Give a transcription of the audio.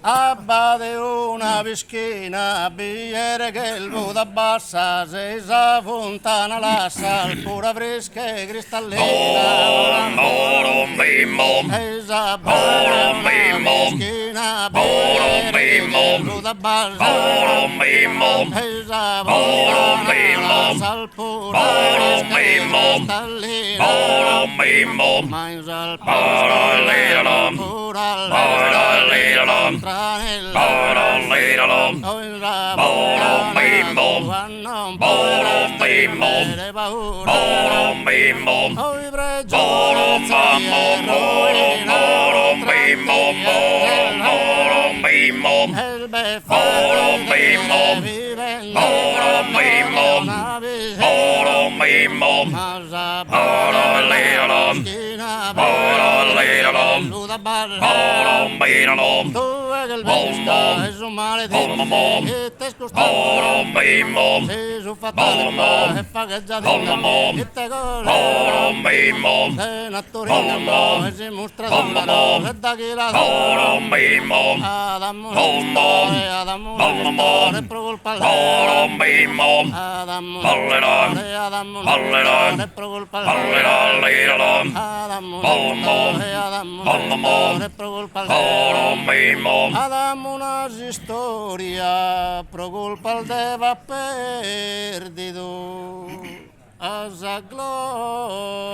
Abba di una pischina, bicchiere che il vuoto abbassa, se sa fontana la sal, pura fresca e cristallina. Bom, bim, bom. E sa una pischina, bicchiere che il vuoto abbassa, Bim, bom. e sa fontana la sal, pura fresca e cristallina. Bim, bom. Mais al Ba-da-lee-da-dum. pura Ba-da-lee-da-dum. tranella. Ba-da-lee-da-dum. Bom, bim, bom. Bom, bim, bom. Bom, bim, bom. Oi Bom, bam, bom, bom, bom, bim, bom, bom, bom, bim, bom. Bom, bim, bom. Bom, bim, bom. Bom, bim, bom. Ba-da-lee-da-dum. Ba-da-lee-da-dum. Bom, bim, bom. Bom, bom. Es un maledetto Bom, bom. che te scostato Bom, bim, bom. se su fatale Bom, bom. e fa che già Bom, bom. e te cose Bom, bim, bom. se una Bom, torina bom. e si mostra Bom, dalla bom. e da chi la Bom, bim, bom. Adamu Bom, bom. Adamu Bom, bom. e pro colpa Bom, bim, bom. Adamu Balledon. Adamu Balledon. e pro colpa Balledon. Adamu Bom, bom. Adamu Bom, bom. e pro colpa Bom, bim, bom. Adamu una storia pro colpa al deva perdido a sa gloria.